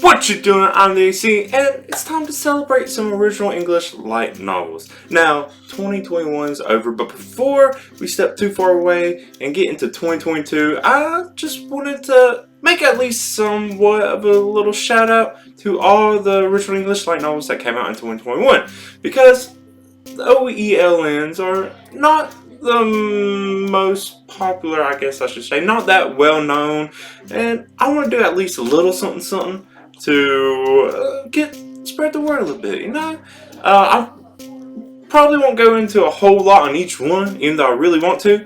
What you doing? I'm the AC, and it's time to celebrate some original English light novels. Now, 2021 is over, but before we step too far away and get into 2022, I just wanted to make at least somewhat of a little shout out to all the original English light novels that came out in 2021, because the OELNs are not the most popular, I guess I should say, not that well known, and I want to do at least a little something to spread the word a little bit, you know. I probably won't go into a whole lot on each one, even though I really want to,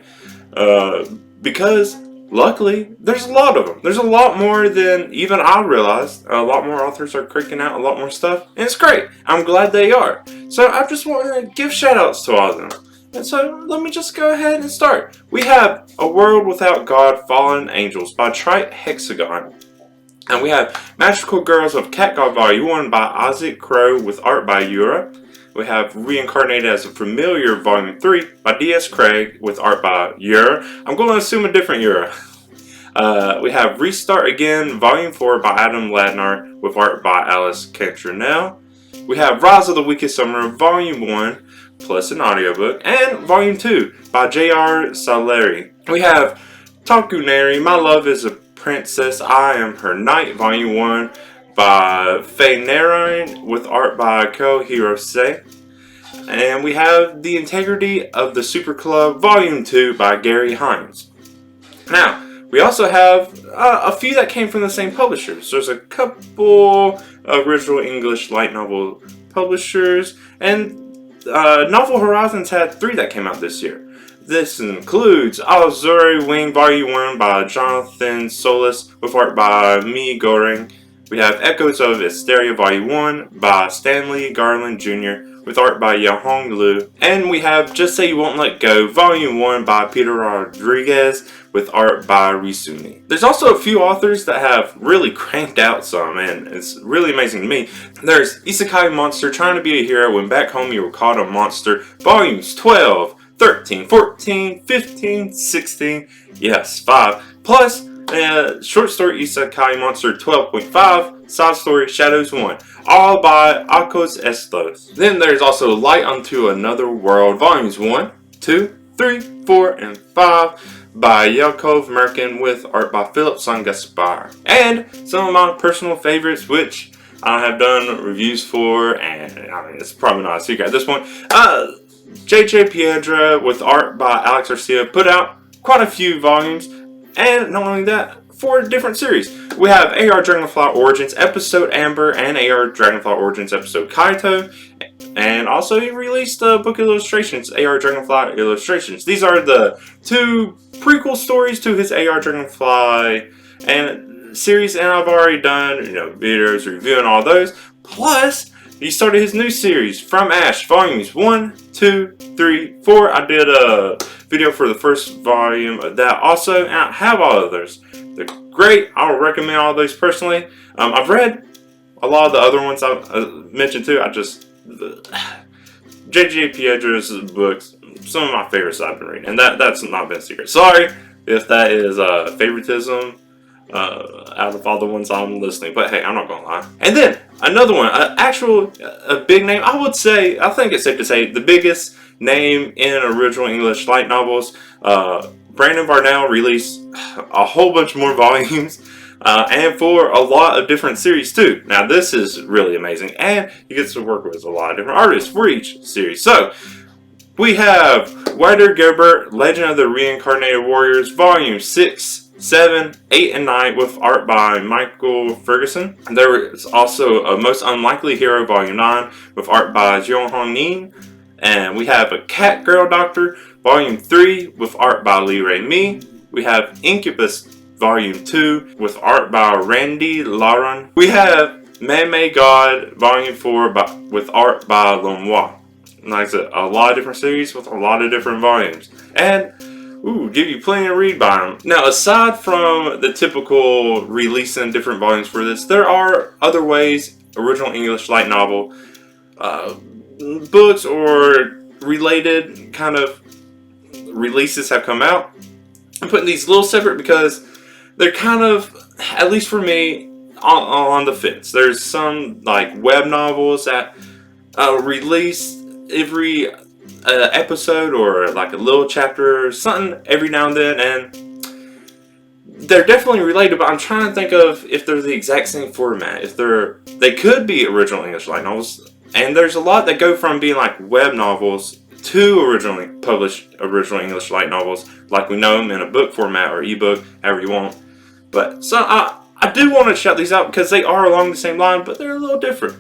because luckily there's a lot of them. There's a lot more than even I realized. A lot more authors are cranking out a lot more stuff, and it's great. I'm glad they are. So I just want to give shout outs to all of them. And so let me just go ahead and start. We have A World Without God, Fallen Angels by TriteHexagon. And we have Magical Girls of Cat God Volume 1 by Isaac Crow with art by Yura. We have Reincarnated as a Familiar Volume 3 by D.S. Craig with art by Yura. I'm going to assume a different Yura. We have Restart Again Volume 4 by Adam Ladnar with art by Alice Cantronell. We have Rise of the Weakest Summer Volume 1 plus an audiobook. And Volume 2 by J.R. Saleri. We have TakuNeri, My Love is a Princess, I Am Her Knight, Volume 1 by Feinerine with art by Hirose. And we have The Integrity of the Super Club, Volume 2 by Gerry, Hines. Now, we also have a few that came from the same publishers. There's a couple original English light novel publishers, and Novel Horizons had 3 that came out this year. This includes Azure Wing Volume 1 by Jonathan Solis with art by Goreng. We have Echoes of Esteria Volume 1 by Stanley, Garland Jr. with art by Yanhong. And we have Just Say You Won't Let Go Volume 1 by Peter Rodriguez with art by Risumi. There's also a few authors that have really cranked out some, and it's really amazing to me. There's Isekai Monster, Trying to Be a Hero When Back Home You Were Caught a Monster, Volumes 12, 13, 14, 15, 16, yes, 5, plus short story Isekai Monster 12.5, side story Shadows 1, all by Akos Estos. Then there's also Light Unto Another World, Volumes 1, 2, 3, 4, and 5 by Yakov Merkin with art by Philip Sangaspar. And some of my personal favorites, which I have done reviews for, and I mean, it's probably not a secret at this point, J.J. Piedra with art by Alex Garcia put out quite a few volumes, and not only that, 4 different series. We have A.R. Dragonfly Origins Episode Amber and A.R. Dragonfly Origins Episode Kaito, and also he released book illustrations, A.R. Dragonfly Illustrations. These are the 2 prequel stories to his A.R. Dragonfly and series, and I've already done videos reviewing all those. Plus, he started his new series, From Ash, Volumes 1, 2, 3, 4. I did a video for the first volume of that also, and I have all of those. They're great. I would recommend all of those personally. I've read a lot of the other ones I mentioned too. J.J. Piedra's books, some of my favorites I've been reading, and that's not been a secret. Sorry if that is favoritism out of all the ones I'm listening, but hey, I'm not gonna lie. And then another one, a big name, I think it's safe to say the biggest name in original English light novels. Brandon Varnell released a whole bunch more volumes, and for a lot of different series too. Now this is really amazing, and he gets to work with a lot of different artists for each series. So we have Wider Gerbert, Legend of the Reincarnated Warriors, Volume 6, 7, 8, and 9 with art by Michael Ferguson. There is also A Most Unlikely Hero Volume 9 with art by Yanhong. And we have A Cat Girl Doctor Volume 3 with art by Lee Ray Mi. We have Incubus Volume 2 with art by Randy Lauren. We have Meme God Volume 4 with art by Lomois. Like I said, a lot of different series with a lot of different volumes. And give you plenty to read by them. Now, aside from the typical releasing different volumes for this, there are other ways original English light novel books or related kind of releases have come out. I'm putting these a little separate because they're kind of, at least for me, on the fence. There's some like web novels that release every episode or like a little chapter or something every now and then, and they're definitely related, but I'm trying to think of if they're the exact same format. If they could be original English light novels, and there's a lot that go from being like web novels to originally published original English light novels, like we know them in a book format or ebook, however you want. But so I do want to shout these out because they are along the same line, but they're a little different.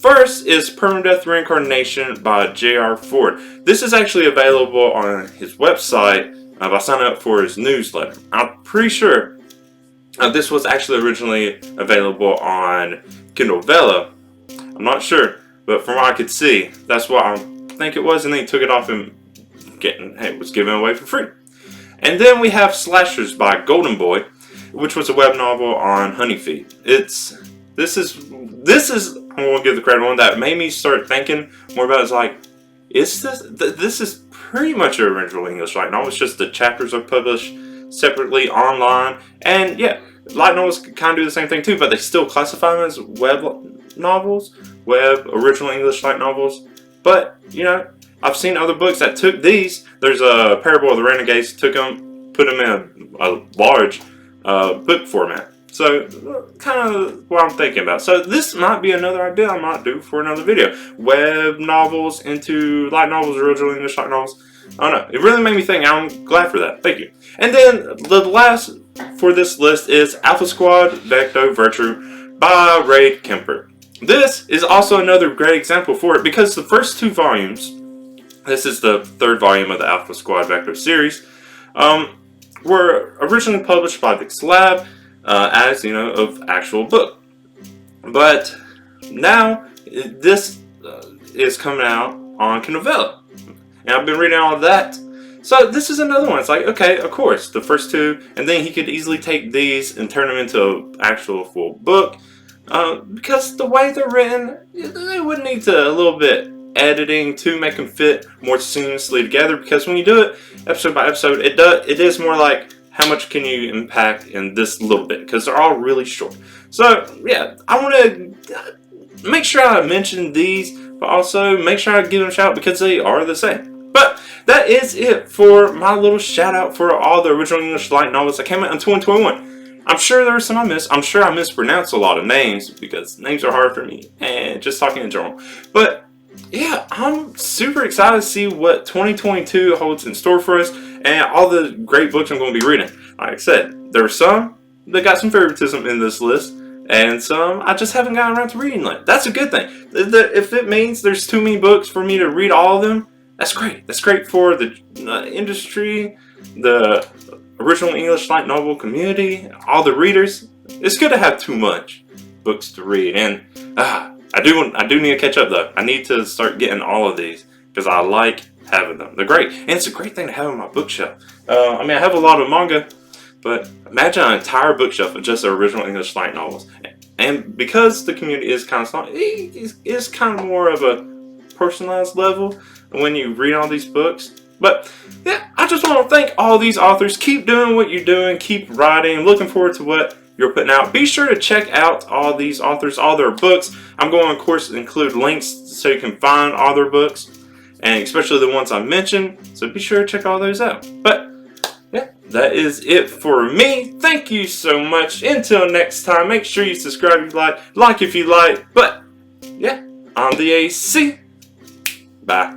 First is Permadeath Reincarnation by J.R. Ford. This is actually available on his website by signing up for his newsletter. I'm pretty sure this was actually originally available on Kindle Vella. I'm not sure, but from what I could see, that's what I think it was, and then he took it off and it was given away for free. And then we have Slashers by Golden Boy, which was a web novel on Honeyfeed. This is I'm gonna give the credit one that made me start thinking more about it. It's like, this is pretty much an original English light novel. It's just the chapters are published separately online, and yeah, light novels kind of do the same thing too, but they still classify them as web novels, web original English light novels. But you know, I've seen other books that took these. There's a Parable of the Renegades, put them in a large book format. So, kind of what I'm thinking about. So, this might be another idea I might do for another video. Web novels into light novels, original English light novels. I don't know. It really made me think. I'm glad for that. Thank you. And then, the last for this list is Alpha Squad Vecto Virtue by Ray Kemper. This is also another great example for it because the first two volumes, this is the third volume of the Alpha Squad Vector series, were originally published by Vix Lab, as you know, of actual book. But now this is coming out on Kindle Vella, and I've been reading all of that. So this is another one. It's like, okay, of course, the first two, and then he could easily take these and turn them into an actual full book, because the way they're written, they would need a little bit editing to make them fit more seamlessly together. Because when you do it episode by episode, it is more like, how much can you impact in this little bit? Because they're all really short. So, yeah, I want to make sure I mention these, but also make sure I give them a shout because they are the same. But that is it for my little shout out for all the original English light novels that came out in 2021. I'm sure there were some I missed. I'm sure I mispronounced a lot of names because names are hard for me, and just talking in general. But yeah, I'm super excited to see what 2022 holds in store for us and all the great books I'm going to be reading. Like I said, there are some that got some favoritism in this list, and some I just haven't gotten around to reading yet. That's a good thing. If it means there's too many books for me to read all of them, that's great. That's great for the industry, the original English light novel community, all the readers. It's good to have too much books to read, and I do need to catch up though. I need to start getting all of these because I like having them. They're great, and it's a great thing to have on my bookshelf. I mean, I have a lot of manga, but imagine an entire bookshelf of just original English light novels. And because the community is kind of small, it's kind of more of a personalized level when you read all these books. But yeah, I just want to thank all these authors. Keep doing what you're doing. Keep writing. I'm looking forward to what you're putting out. Be sure to check out all these authors, all their books. I'm going to, of course, include links so you can find all their books, and especially the ones I mentioned. So be sure to check all those out. But yeah, that is it for me. Thank you so much. Until next time, make sure you subscribe if you like if you like. But yeah, I'm the AC. Bye.